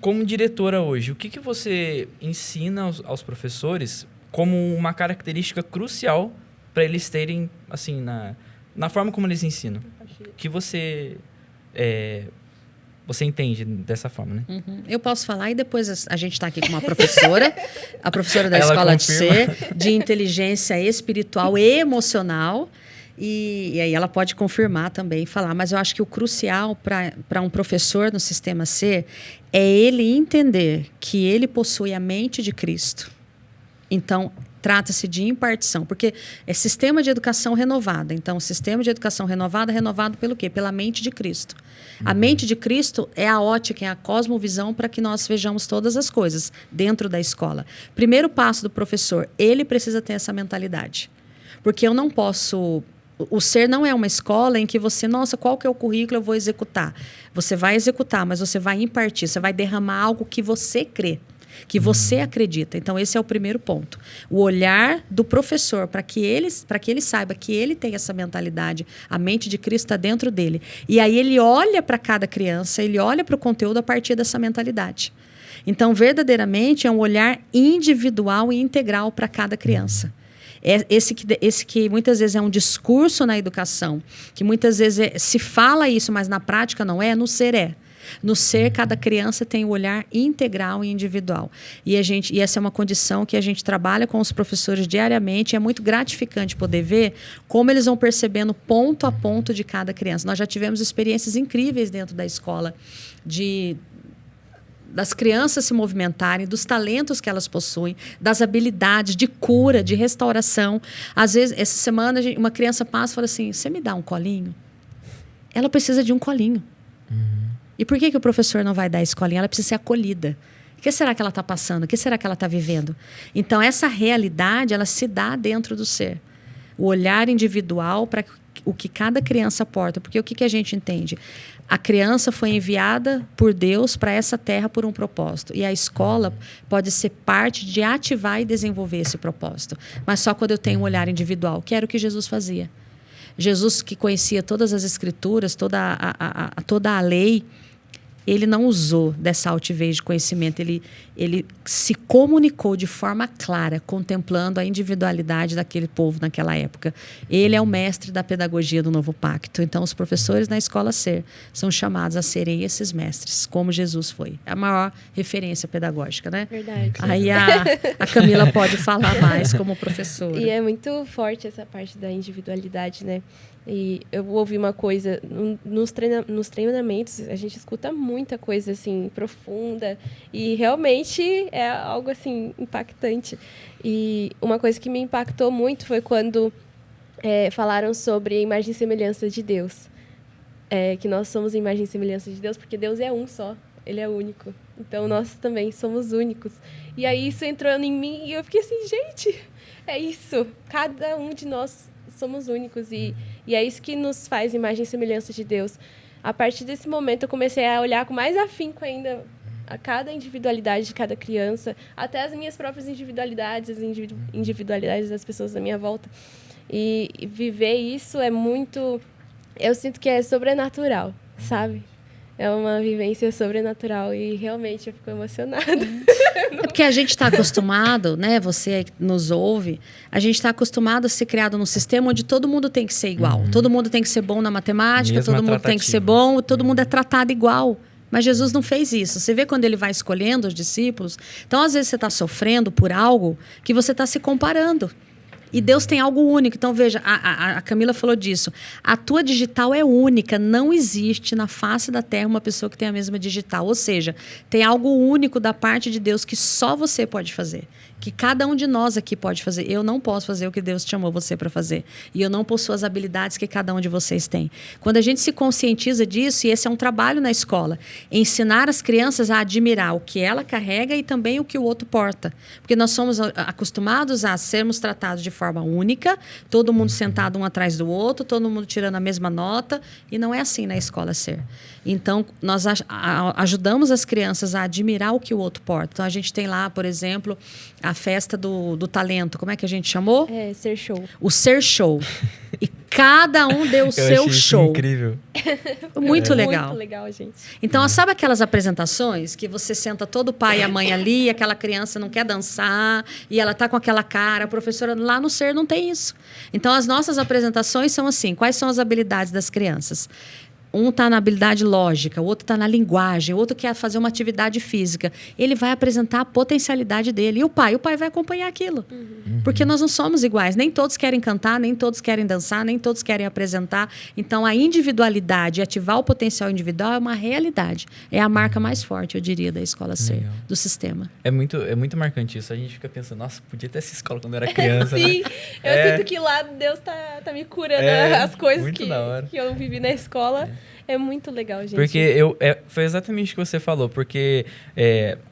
como diretora hoje, o que você ensina aos professores como uma característica crucial para eles terem, assim, na forma como eles ensinam? O que você entende dessa forma, né? Uhum. Eu posso falar e depois a gente está aqui com uma professora, a professora da Ela Escola de confirma. Ser, de inteligência espiritual e emocional. E aí ela pode confirmar também, falar. Mas eu acho que o crucial para um professor no Sistema Ser é ele entender que ele possui a mente de Cristo. Então, trata-se de impartição, porque é sistema de educação renovada. Então, o sistema de educação renovada é renovado pelo quê? Pela mente de Cristo. A mente de Cristo é a ótica, é a cosmovisão para que nós vejamos todas as coisas dentro da escola. Primeiro passo do professor, ele precisa ter essa mentalidade. Porque eu não posso... O Ser não é uma escola em que você, nossa, qual que é o currículo, eu vou executar. Você vai executar, mas você vai impartir, você vai derramar algo que você crê, que você acredita. Então, esse é o primeiro ponto. O olhar do professor para que ele saiba que ele tem essa mentalidade, a mente de Cristo está dentro dele. E aí ele olha para cada criança, ele olha para o conteúdo a partir dessa mentalidade. Então, verdadeiramente, é um olhar individual e integral para cada criança. Esse que muitas vezes é um discurso na educação, que muitas vezes se fala isso, mas na prática não é, no Ser é. No Ser, cada criança tem o olhar integral e individual. E essa é uma condição que a gente trabalha com os professores diariamente. E é muito gratificante poder ver como eles vão percebendo ponto a ponto de cada criança. Nós já tivemos experiências incríveis dentro da escola das crianças se movimentarem, dos talentos que elas possuem, das habilidades de cura, de restauração. Às vezes, essa semana, uma criança passa e fala assim, você me dá um colinho? Ela precisa de um colinho. E por que o professor não vai dar esse colinho? Ela precisa ser acolhida. O que será que ela está passando? O que será que ela está vivendo? Então, essa realidade, ela se dá dentro do Ser. O olhar individual para o que cada criança porta. Porque o que a gente entende? A criança foi enviada por Deus para essa terra por um propósito. E a escola pode ser parte de ativar e desenvolver esse propósito. Mas só quando eu tenho um olhar individual, que era o que Jesus fazia. Jesus, que conhecia todas as escrituras, toda a lei, ele não usou dessa altivez de conhecimento. Ele se comunicou de forma clara, contemplando a individualidade daquele povo naquela época. Ele é o mestre da pedagogia do Novo Pacto. Então, os professores na Escola Ser são chamados a serem esses mestres, como Jesus foi. É a maior referência pedagógica, né? Verdade. Aí a Camila pode falar mais como professora. E é muito forte essa parte da individualidade, né? E eu ouvi uma coisa, nos treinamentos, a gente escuta muita coisa, assim, profunda. E realmente é algo, assim, impactante. E uma coisa que me impactou muito foi quando falaram sobre a imagem e semelhança de Deus. Que nós somos a imagem e semelhança de Deus, porque Deus é um só. Ele é único. Então, nós também somos únicos. E aí, isso entrou em mim e eu fiquei assim, gente, é isso. Cada um de nós somos únicos e é isso que nos faz imagem e semelhança de Deus. A partir desse momento, eu comecei a olhar com mais afinco ainda a cada individualidade de cada criança, até as minhas próprias individualidades, as individualidades das pessoas da minha volta. E viver isso é muito... Eu sinto que é sobrenatural, sabe? É uma vivência sobrenatural e realmente eu fico emocionada. É porque a gente está acostumado, né? Você que nos ouve, a gente está acostumado a ser criado num sistema onde todo mundo tem que ser igual. Todo mundo tem que ser bom na matemática, Mesma todo mundo tem que ser bom, todo mundo é tratado igual. Mas Jesus não fez isso. Você vê quando ele vai escolhendo os discípulos. Então, às vezes, você está sofrendo por algo que você está se comparando. E Deus tem algo único. Então, veja, a Camila falou disso. A tua digital é única. Não existe na face da terra uma pessoa que tem a mesma digital. Ou seja, tem algo único da parte de Deus que só você pode fazer. Que cada um de nós aqui pode fazer. Eu não posso fazer o que Deus chamou você para fazer. E eu não possuo as habilidades que cada um de vocês tem. Quando a gente se conscientiza disso, e esse é um trabalho na escola, ensinar as crianças a admirar o que ela carrega e também o que o outro porta. Porque nós somos acostumados a sermos tratados de forma única, todo mundo sentado um atrás do outro, todo mundo tirando a mesma nota, e não é assim na Escola Ser. Então, nós ajudamos as crianças a admirar o que o outro porta. Então, a gente tem lá, por exemplo, a festa do talento. Como é que a gente chamou? Ser Show. O Ser Show. E Cada um deu o seu achei isso show. incrível. Muito legal. Muito legal, gente. Então, sabe aquelas apresentações que você senta todo o pai e a mãe ali, e aquela criança não quer dançar, e ela tá com aquela cara, a professora lá no SER não tem isso. Então, as nossas apresentações são assim, quais são as habilidades das crianças? Um está na habilidade lógica, o outro está na linguagem, o outro quer fazer uma atividade física. Ele vai apresentar a potencialidade dele. E o pai vai acompanhar aquilo. Porque nós não somos iguais. Nem todos querem cantar, nem todos querem dançar, nem todos querem apresentar. Então, a individualidade, ativar o potencial individual é uma realidade. É a marca mais forte, eu diria, da escola SER, do sistema. É muito marcante isso. A gente fica pensando, nossa, podia ter essa escola quando eu era criança. Sim, né? eu sinto que lá Deus tá me curando as coisas que eu vivi na escola. É muito legal, gente. Porque foi exatamente o que você falou. Porque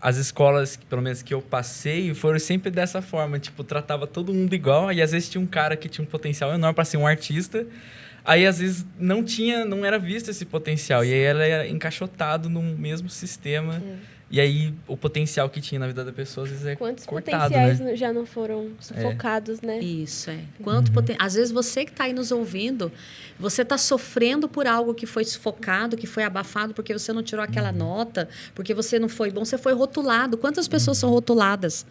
as escolas, pelo menos que eu passei, foram sempre dessa forma. Tipo, tratava todo mundo igual. E às vezes tinha um cara que tinha um potencial enorme para ser um artista. Aí, às vezes, não era visto esse potencial. E aí, ela era encaixotado no mesmo sistema. E aí, o potencial que tinha na vida da pessoa, às vezes, é Quantos cortado, potenciais né? já não foram sufocados, né? Isso, Às vezes, você que está aí nos ouvindo, você está sofrendo por algo que foi sufocado, que foi abafado, porque você não tirou aquela nota, porque você não foi bom, você foi rotulado. Quantas pessoas são rotuladas?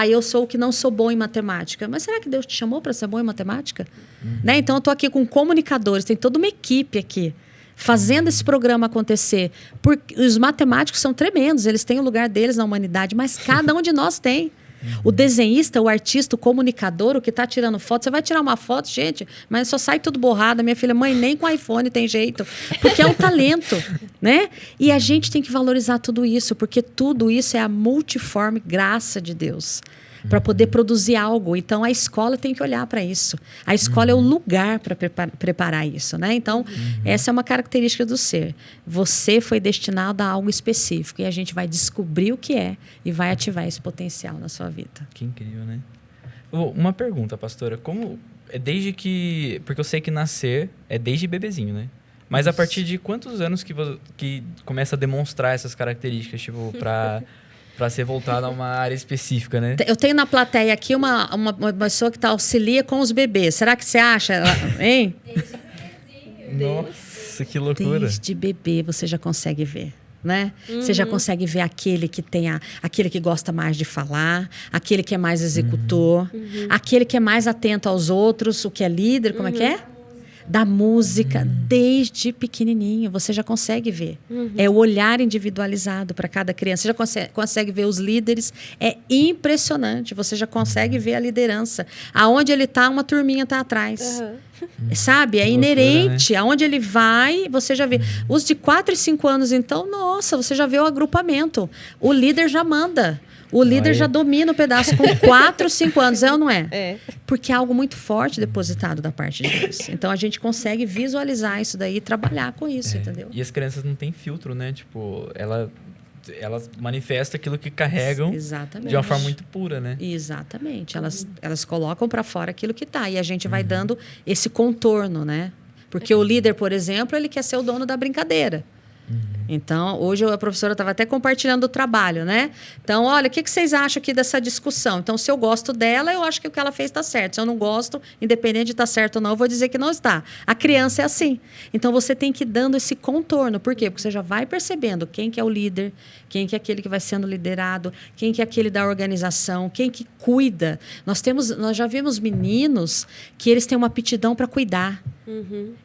Eu sou o que não sou bom em matemática. Mas será que Deus te chamou para ser bom em matemática? Né? Então, eu estou aqui com comunicadores, tem toda uma equipe aqui fazendo esse programa acontecer. Porque os matemáticos são tremendos, eles têm o lugar deles na humanidade, mas cada um de nós tem. O desenhista, o artista, o comunicador, o que está tirando foto. Você vai tirar uma foto, gente, mas só sai tudo borrado. Minha filha, mãe, nem com iPhone tem jeito. Porque é um talento, né? E a gente tem que valorizar tudo isso, porque tudo isso é a multiforme graça de Deus para poder produzir algo. Então, a escola tem que olhar para isso. A escola é o lugar para preparar isso, né? Então, essa é uma característica do SER. Você foi destinado a algo específico e a gente vai descobrir o que é e vai ativar esse potencial na sua vida. Que incrível, né? Uma pergunta, pastora. Como desde que... Porque eu sei que nascer é desde bebezinho, né? Mas a partir de quantos anos que começa a demonstrar essas características, tipo, para ser voltada a uma área específica, né? Eu tenho na plateia aqui uma pessoa que auxilia com os bebês. Será que você acha? Hein? Nossa, que loucura. Desde bebê você já consegue ver. Né? Você já consegue ver aquele que aquele que gosta mais de falar, aquele que é mais executor, aquele que é mais atento aos outros, o que é líder, como é que é? Da música, desde pequenininho, você já consegue ver. É o olhar individualizado para cada criança. Você já consegue ver os líderes. É impressionante. Você já consegue ver a liderança. Aonde ele está, uma turminha está atrás. Sabe? É inerente. Loucura, né? Aonde ele vai, você já vê. Os de 4 e 5 anos, então, nossa, você já vê o agrupamento. O líder já manda. O líder já domina o pedaço com 4, 5 anos, é ou não é? É. Porque é algo muito forte depositado da parte de Deus. Então, a gente consegue visualizar isso daí e trabalhar com isso, entendeu? E as crianças não têm filtro, né? Tipo, elas manifestam aquilo que carregam. Exatamente. De uma forma muito pura, né? Exatamente. Elas colocam para fora aquilo que está. E a gente vai dando esse contorno, né? Porque o líder, por exemplo, ele quer ser o dono da brincadeira. Então, hoje a professora estava até compartilhando o trabalho, né? Então, olha, o que vocês acham aqui dessa discussão? Então, se eu gosto dela, eu acho que o que ela fez está certo. Se eu não gosto, independente de estar certo ou não, eu vou dizer que não está. A criança é assim. Então, você tem que ir dando esse contorno. Por quê? Porque você já vai percebendo quem que é o líder, quem que é aquele que vai sendo liderado, quem que é aquele da organização, quem que cuida. Nós já vimos meninos que eles têm uma aptidão para cuidar.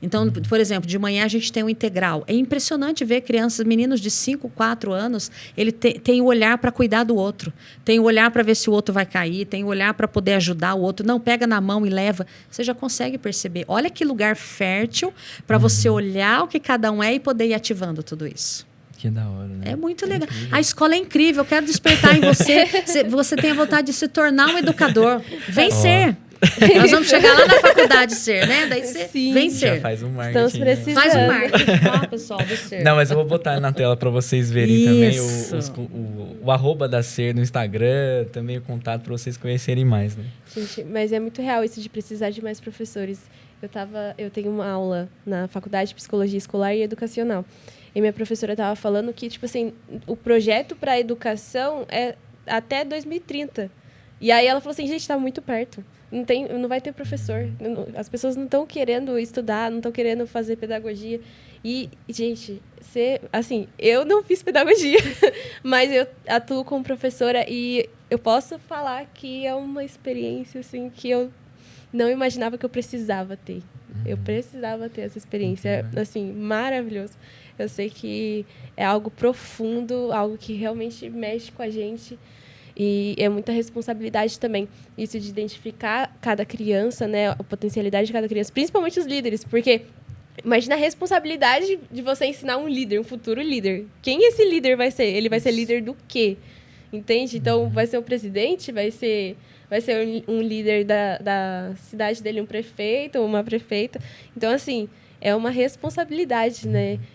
Então, por exemplo, de manhã a gente tem um integral. É impressionante ver crianças, meninos de 5, 4 anos, ele tem o olhar para cuidar do outro. Tem o olhar para ver se o outro vai cair, tem o olhar para poder ajudar o outro. Não, pega na mão e leva. Você já consegue perceber. Olha que lugar fértil para você olhar o que cada um é e poder ir ativando tudo isso. Que da hora, né? É muito legal. A escola é incrível. Eu quero despertar em você. Você tem a vontade de se tornar um educador. Vem ser. Nós vamos chegar lá na faculdade SER, né? Daí você vem SER. Já faz um marketing. Estamos precisando. Faz um marketing, pessoal, do SER. Não, mas eu vou botar na tela para vocês verem também o arroba da SER no Instagram, também o contato para vocês conhecerem mais, né? Gente, mas é muito real isso de precisar de mais professores. Eu tenho uma aula na faculdade de Psicologia Escolar e Educacional. E minha professora estava falando que, tipo assim, o projeto para a educação é até 2030. E aí ela falou assim, gente, está muito perto. não vai ter professor. As pessoas não estão querendo estudar, não estão querendo fazer pedagogia. E, gente, assim, eu não fiz pedagogia, mas eu atuo como professora e eu posso falar que é uma experiência assim, que eu não imaginava que eu precisava ter. Eu precisava ter essa experiência, assim, maravilhoso. Eu sei que é algo profundo, algo que realmente mexe com a gente. E é muita responsabilidade também, isso de identificar cada criança, né, a potencialidade de cada criança, principalmente os líderes, porque imagina a responsabilidade de você ensinar um líder, um futuro líder. Quem esse líder vai ser? Ele vai ser líder do quê? Entende? Então, vai ser o presidente, vai ser um líder da cidade dele, um prefeito ou uma prefeita. Então, assim, é uma responsabilidade, né?